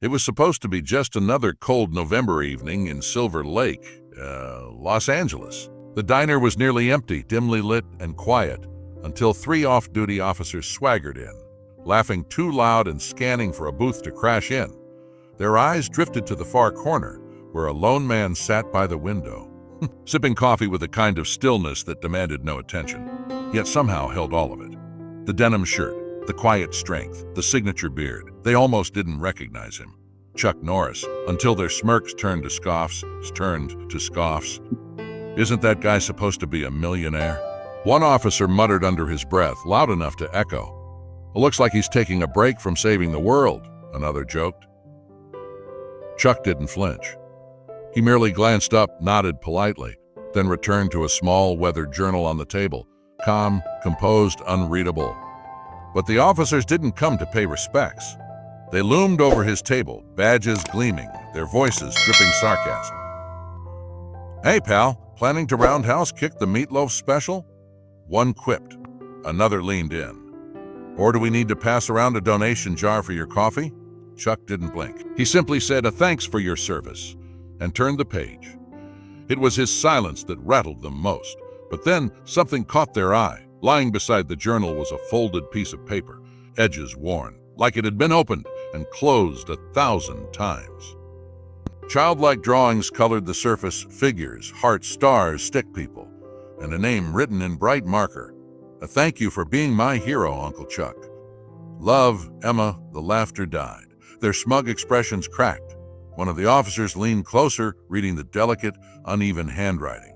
It was supposed to be just another cold November evening in Silver Lake, Los Angeles. The diner was nearly empty, dimly lit and quiet, until three off-duty officers swaggered in, laughing too loud and scanning for a booth to crash in. Their eyes drifted to the far corner, where a lone man sat by the window, sipping coffee with a kind of stillness that demanded no attention, yet somehow held all of it. The denim shirt, the quiet strength, the signature beard. They almost didn't recognize him. Chuck Norris, until their smirks turned to scoffs. Isn't that guy supposed to be a millionaire? One officer muttered under his breath, loud enough to echo. It looks like he's taking a break from saving the world, another joked. Chuck didn't flinch. He merely glanced up, nodded politely, then returned to a small weathered journal on the table, calm, composed, unreadable. But the officers didn't come to pay respects. They loomed over his table, badges gleaming, their voices dripping sarcasm. "Hey, pal, planning to roundhouse kick the meatloaf special?" One quipped. Another leaned in. "Or do we need to pass around a donation jar for your coffee?" Chuck didn't blink. He simply said a thanks for your service and turned the page. It was his silence that rattled them most. But then something caught their eye. Lying beside the journal was a folded piece of paper, edges worn, like it had been opened and closed 1,000 times. Childlike drawings colored the surface, figures, hearts, stars, stick people, and a name written in bright marker. "A thank you for being my hero, Uncle Chuck. Love, Emma." The laughter died. Their smug expressions cracked. One of the officers leaned closer, reading the delicate, uneven handwriting.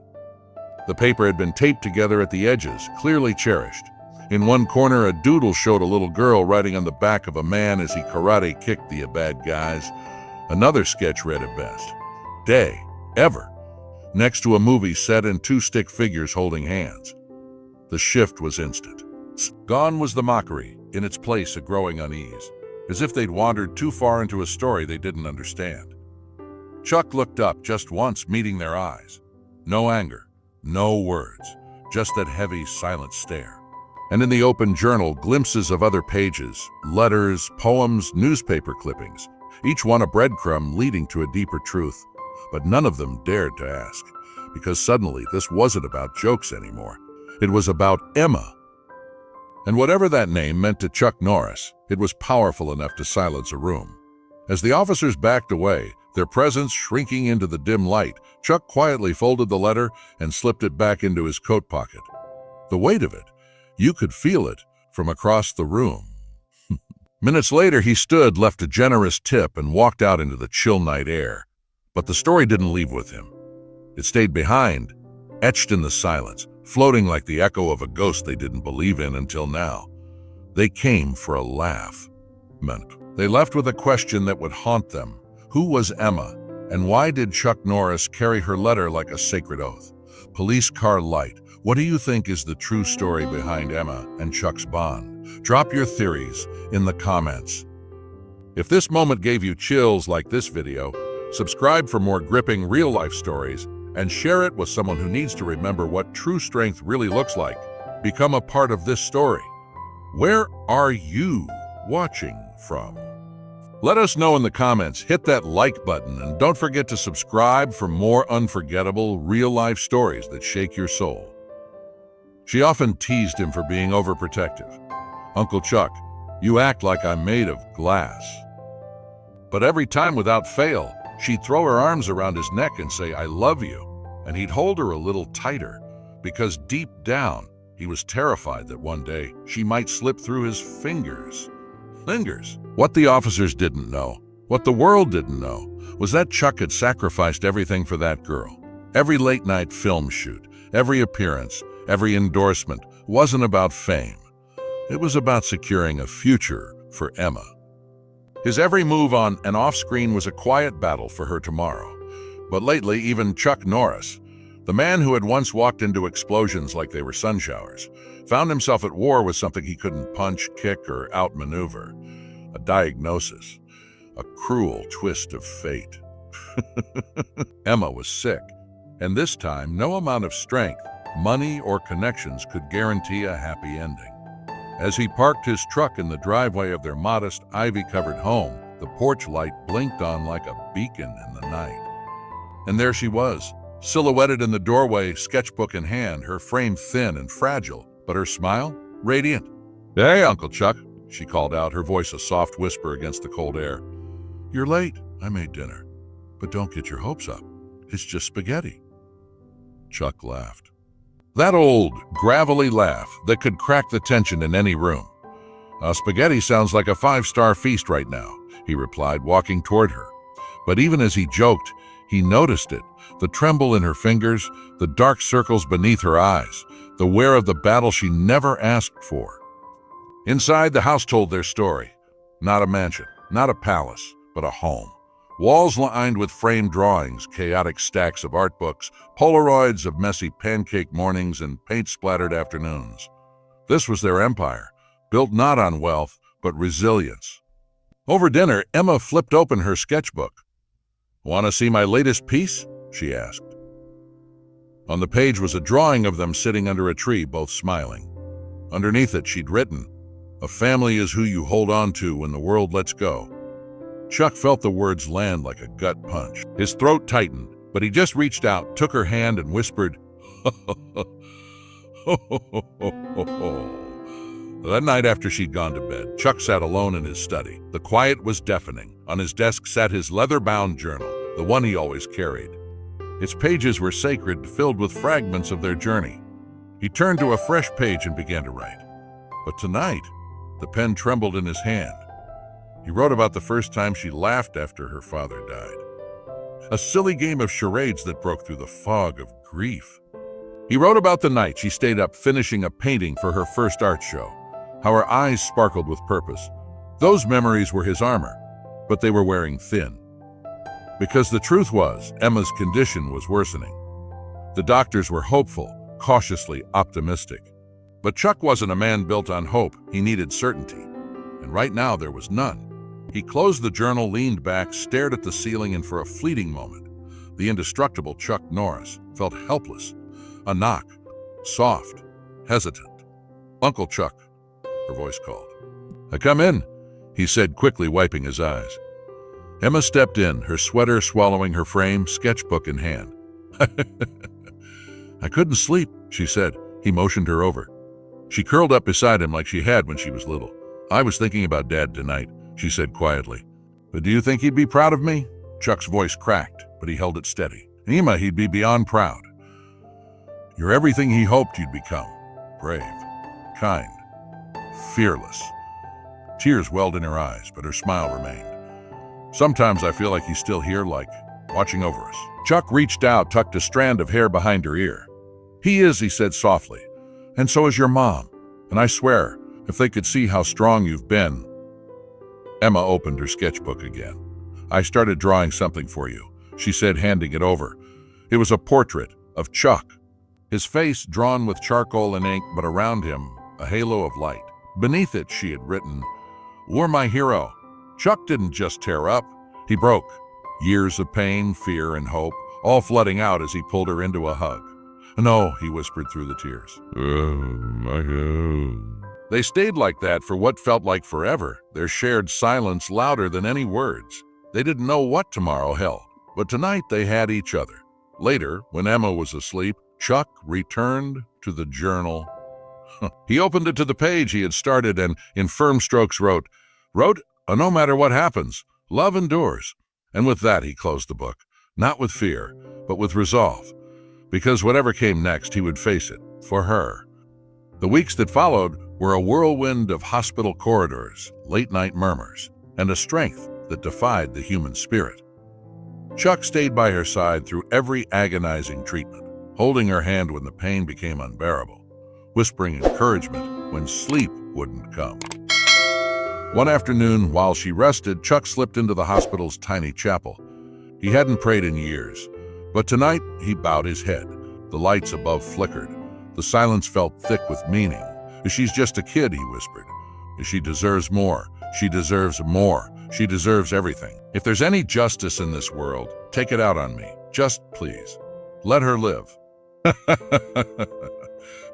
The paper had been taped together at the edges, clearly cherished. In one corner, a doodle showed a little girl riding on the back of a man as he karate kicked the bad guys. Another sketch read at best, "Day, ever," next to a movie set and two stick figures holding hands. The shift was instant. Gone was the mockery, in its place a growing unease, as if they'd wandered too far into a story they didn't understand. Chuck looked up just once, meeting their eyes. No anger, no words, just that heavy, silent stare. And in the open journal, glimpses of other pages, letters, poems, newspaper clippings, each one a breadcrumb leading to a deeper truth. But none of them dared to ask, because suddenly this wasn't about jokes anymore. It was about Emma. And whatever that name meant to Chuck Norris, it was powerful enough to silence a room. As the officers backed away, their presence shrinking into the dim light, Chuck quietly folded the letter and slipped it back into his coat pocket. The weight of it, you could feel it from across the room. Minutes later, he stood, left a generous tip, and walked out into the chill night air. But the story didn't leave with him. It stayed behind, etched in the silence, floating like the echo of a ghost they didn't believe in until now. They came for a laugh. They left with a question that would haunt them. Who was Emma, and why did Chuck Norris carry her letter like a sacred oath? Police car light. What do you think is the true story behind Emma and Chuck's bond? Drop your theories in the comments. If this moment gave you chills like this video, subscribe for more gripping real-life stories and share it with someone who needs to remember what true strength really looks like. Become a part of this story. Where are you watching from? Let us know in the comments, hit that like button, and don't forget to subscribe for more unforgettable, real-life stories that shake your soul. She often teased him for being overprotective. "Uncle Chuck, you act like I'm made of glass." But every time without fail, she'd throw her arms around his neck and say, "I love you," and he'd hold her a little tighter, because deep down, he was terrified that one day she might slip through his fingers. What the officers didn't know, what the world didn't know, was that Chuck had sacrificed everything for that girl. Every late-night film shoot, every appearance, every endorsement wasn't about fame. It was about securing a future for Emma. His every move on and off-screen was a quiet battle for her tomorrow. But lately, even Chuck Norris, the man who had once walked into explosions like they were sun showers, found himself at war with something he couldn't punch, kick, or outmaneuver. A diagnosis. A cruel twist of fate. Emma was sick, and this time no amount of strength, money, or connections could guarantee a happy ending. As he parked his truck in the driveway of their modest, ivy-covered home, The porch light blinked on like a beacon in the night. And there she was, silhouetted in the doorway, sketchbook in hand, her frame thin and fragile, but her smile radiant. "Hey, Uncle Chuck," she called out, her voice a soft whisper against the cold air. "You're late. I made dinner. But don't get your hopes up. It's just spaghetti." Chuck laughed. That old, gravelly laugh that could crack the tension in any room. "Spaghetti sounds like a 5-star feast right now," he replied, walking toward her. But even as he joked, he noticed it, the tremble in her fingers, the dark circles beneath her eyes, the wear of the battle she never asked for. Inside, the house told their story. Not a mansion, not a palace, but a home. Walls lined with framed drawings, chaotic stacks of art books, Polaroids of messy pancake mornings and paint-splattered afternoons. This was their empire, built not on wealth, but resilience. Over dinner, Emma flipped open her sketchbook. "Want to see my latest piece?" she asked. On the page was a drawing of them sitting under a tree, both smiling. Underneath it, she'd written, "A family is who you hold on to when the world lets go." Chuck felt the words land like a gut punch. His throat tightened, but he just reached out, took her hand, and whispered, "Ho, ho, ho, ho, ho, ho, ho, ho." That night after she'd gone to bed, Chuck sat alone in his study. The quiet was deafening. On his desk sat his leather-bound journal, the one he always carried. Its pages were sacred, filled with fragments of their journey. He turned to a fresh page and began to write. But tonight, the pen trembled in his hand. He wrote about the first time she laughed after her father died. A silly game of charades that broke through the fog of grief. He wrote about the night she stayed up finishing a painting for her first art show, how her eyes sparkled with purpose. Those memories were his armor, but they were wearing thin. Because the truth was, Emma's condition was worsening. The doctors were hopeful, cautiously optimistic. But Chuck wasn't a man built on hope. He needed certainty. And right now there was none. He closed the journal, leaned back, stared at the ceiling, and for a fleeting moment, the indestructible Chuck Norris felt helpless. A knock, soft, hesitant. "Uncle Chuck," her voice called. "Come in," he said quickly, wiping his eyes. Emma stepped in, her sweater swallowing her frame, sketchbook in hand. "I couldn't sleep," she said. He motioned her over. She curled up beside him like she had when she was little. "I was thinking about Dad tonight," she said quietly. "But do you think he'd be proud of me?" Chuck's voice cracked, but he held it steady. "Emma, he'd be beyond proud. You're everything he hoped you'd become. Brave, kind, fearless." Tears welled in her eyes, but her smile remained. "Sometimes I feel like he's still here, like watching over us." Chuck reached out, tucked a strand of hair behind her ear. "He is," he said softly. "And so is your mom. And I swear, if they could see how strong you've been." Emma opened her sketchbook again. "I started drawing something for you," she said, handing it over. It was a portrait of Chuck. His face drawn with charcoal and ink, but around him, a halo of light. Beneath it, she had written, "You're my hero." Chuck didn't just tear up, he broke. Years of pain, fear, and hope, all flooding out as he pulled her into a hug. "No," he whispered through the tears. My God." They stayed like that for what felt like forever, their shared silence louder than any words. They didn't know what tomorrow held, but tonight they had each other. Later, when Emma was asleep, Chuck returned to the journal. He opened it to the page he had started and, in firm strokes, wrote, "No matter what happens, love endures." And with that, he closed the book, not with fear, but with resolve. Because whatever came next, he would face it, for her. The weeks that followed were a whirlwind of hospital corridors, late-night murmurs, and a strength that defied the human spirit. Chuck stayed by her side through every agonizing treatment, holding her hand when the pain became unbearable, whispering encouragement when sleep wouldn't come. One afternoon, while she rested, Chuck slipped into the hospital's tiny chapel. He hadn't prayed in years, but tonight he bowed his head. The lights above flickered. The silence felt thick with meaning. "She's just a kid," he whispered. "She deserves more. She deserves more. She deserves everything. If there's any justice in this world, take it out on me. Just please, let her live."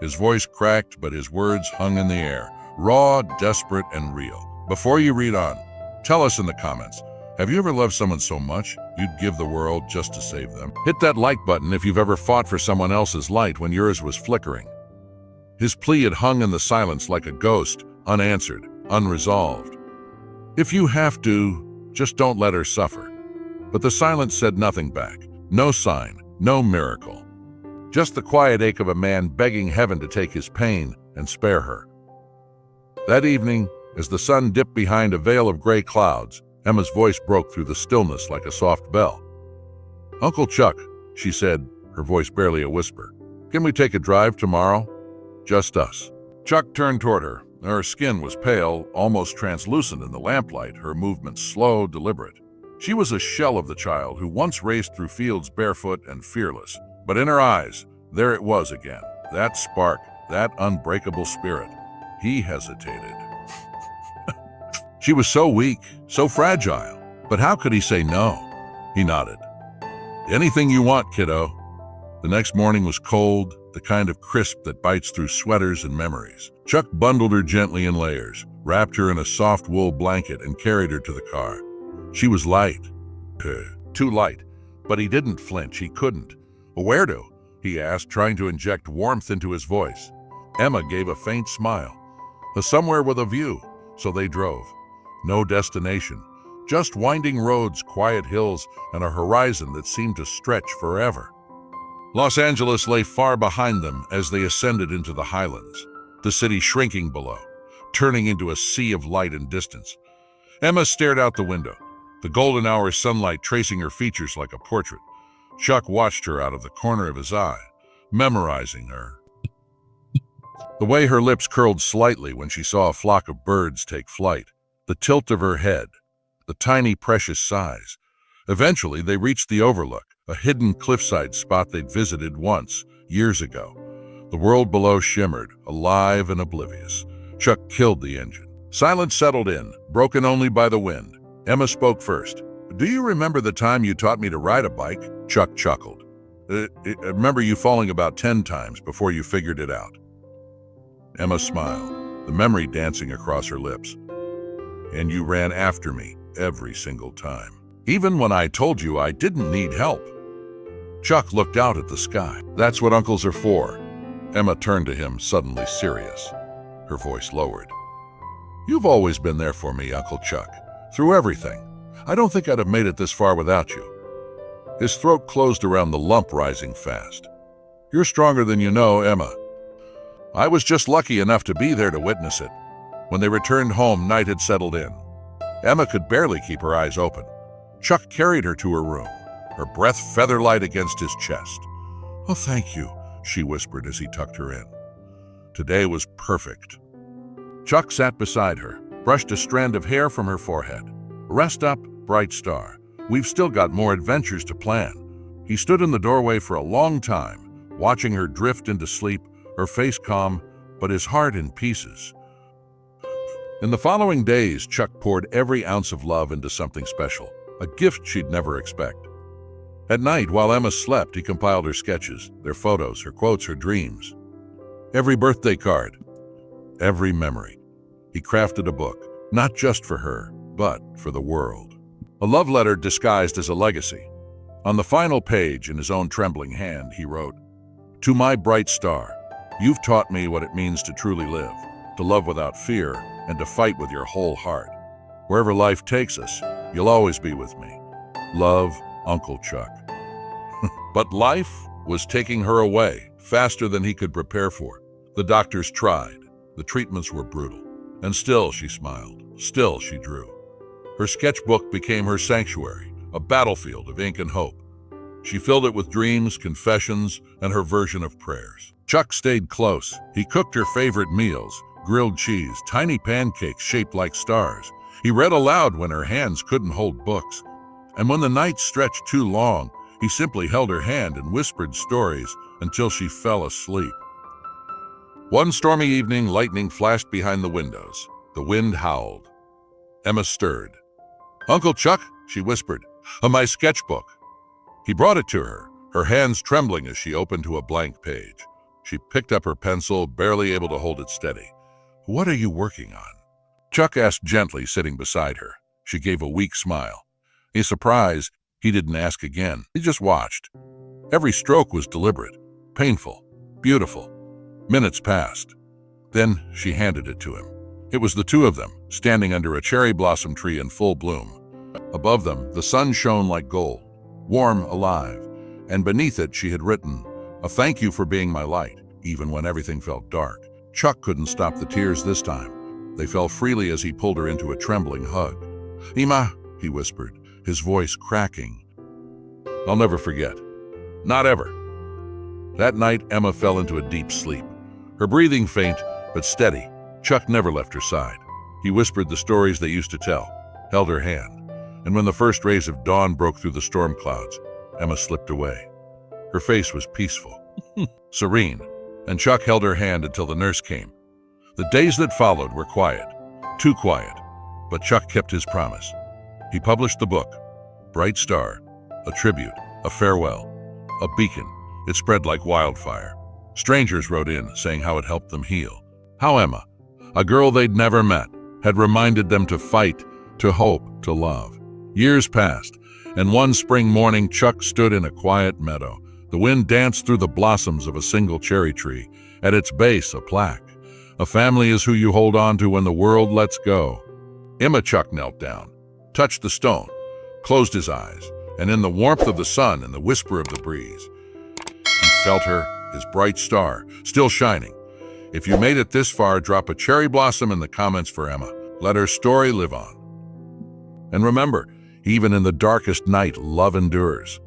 His voice cracked, but his words hung in the air, raw, desperate, and real. "Before you read on, Tell us in the comments, have you ever loved someone so much you'd give the world just to save them? Hit that like button if you've ever fought for someone else's light when yours was flickering. His plea had hung in the silence like a ghost, unanswered, unresolved. If you have to, just don't let her suffer. But the silence said nothing back. No sign, no miracle. Just the quiet ache of a man begging heaven to take his pain and spare her. That evening, as the sun dipped behind a veil of gray clouds, Emma's voice broke through the stillness like a soft bell. "Uncle Chuck," she said, her voice barely a whisper, "can we take a drive tomorrow? Just us." Chuck turned toward her. Her skin was pale, almost translucent in the lamplight, her movements slow, deliberate. She was a shell of the child who once raced through fields barefoot and fearless. But in her eyes, there it was again, that spark, that unbreakable spirit. He hesitated. She was so weak, so fragile, but how could he say no? He nodded. "Anything you want, kiddo." The next morning was cold, the kind of crisp that bites through sweaters and memories. Chuck bundled her gently in layers, wrapped her in a soft wool blanket, and carried her to the car. She was light. Too light. But he didn't flinch, he couldn't. "Where to?" he asked, trying to inject warmth into his voice. Emma gave a faint smile. Somewhere with a view, so they drove. No destination, just winding roads, quiet hills, and a horizon that seemed to stretch forever. Los Angeles lay far behind them as they ascended into the highlands, the city shrinking below, turning into a sea of light and distance. Emma stared out the window, the golden hour sunlight tracing her features like a portrait. Chuck watched her out of the corner of his eye, memorizing her. The way her lips curled slightly when she saw a flock of birds take flight, the tilt of her head, the tiny precious sighs. Eventually, they reached the overlook, a hidden cliffside spot they'd visited once, years ago. The world below shimmered, alive and oblivious. Chuck killed the engine. Silence settled in, broken only by the wind. Emma spoke first. "Do you remember the time you taught me to ride a bike?" Chuck chuckled. I remember you falling about 10 times before you figured it out." Emma smiled, the memory dancing across her lips. "And you ran after me every single time, even when I told you I didn't need help." Chuck looked out at the sky. "That's what uncles are for." Emma turned to him, suddenly serious. Her voice lowered. "You've always been there for me, Uncle Chuck, through everything. I don't think I'd have made it this far without you." His throat closed around the lump rising fast. "You're stronger than you know, Emma." "I was just lucky enough to be there to witness it." When they returned home, night had settled in. Emma could barely keep her eyes open. Chuck carried her to her room, her breath feather-light against his chest. "Oh, thank you," she whispered as he tucked her in. Today was perfect. Chuck sat beside her, brushed a strand of hair from her forehead. "Rest up, bright star. We've still got more adventures to plan." He stood in the doorway for a long time, watching her drift into sleep, her face calm, but his heart in pieces. In the following days, Chuck poured every ounce of love into something special, a gift she'd never expect. At night, while Emma slept, he compiled her sketches, their photos, her quotes, her dreams. Every birthday card, every memory. He crafted a book, not just for her, but for the world. A love letter disguised as a legacy. On the final page, in his own trembling hand, he wrote, "To my bright star, you've taught me what it means to truly live, to love without fear, and to fight with your whole heart. Wherever life takes us, you'll always be with me. Love, Uncle Chuck." But life was taking her away, faster than he could prepare for. The doctors tried. The treatments were brutal. And still she smiled. Still she drew. Her sketchbook became her sanctuary, a battlefield of ink and hope. She filled it with dreams, confessions, and her version of prayers. Chuck stayed close. He cooked her favorite meals, grilled cheese, tiny pancakes shaped like stars. He read aloud when her hands couldn't hold books. And when the night stretched too long, he simply held her hand and whispered stories until she fell asleep. One stormy evening, lightning flashed behind the windows. The wind howled. Emma stirred. "Uncle Chuck," she whispered, "my sketchbook." He brought it to her, her hands trembling as she opened to a blank page. She picked up her pencil, barely able to hold it steady. "What are you working on?" Chuck asked gently, sitting beside her. She gave a weak smile. In surprise, he didn't ask again. He just watched. Every stroke was deliberate, painful, beautiful. Minutes passed. Then she handed it to him. It was the two of them, standing under a cherry blossom tree in full bloom. Above them, the sun shone like gold, warm, alive, and beneath it she had written, "A thank you for being my light," even when everything felt dark. Chuck couldn't stop the tears this time. They fell freely as he pulled her into a trembling hug. "Emma," he whispered, his voice cracking. "I'll never forget. Not ever." That night, Emma fell into a deep sleep. Her breathing faint, but steady. Chuck never left her side. He whispered the stories they used to tell, held her hand, and when the first rays of dawn broke through the storm clouds, Emma slipped away. Her face was peaceful, serene, and Chuck held her hand until the nurse came. The days that followed were quiet, too quiet, but Chuck kept his promise. He published the book, Bright Star, a tribute, a farewell, a beacon. It spread like wildfire. Strangers wrote in, saying how it helped them heal. How Emma, a girl they'd never met, had reminded them to fight, to hope, to love. Years passed, and one spring morning Chuck stood in a quiet meadow. The wind danced through the blossoms of a single cherry tree. At its base, a plaque. "A family is who you hold on to when the world lets go." Emma. Chuck knelt down, touched the stone, closed his eyes, and in the warmth of the sun and the whisper of the breeze, he felt her, his bright star, still shining. If you made it this far, drop a cherry blossom in the comments for Emma. Let her story live on. And remember, even in the darkest night, love endures.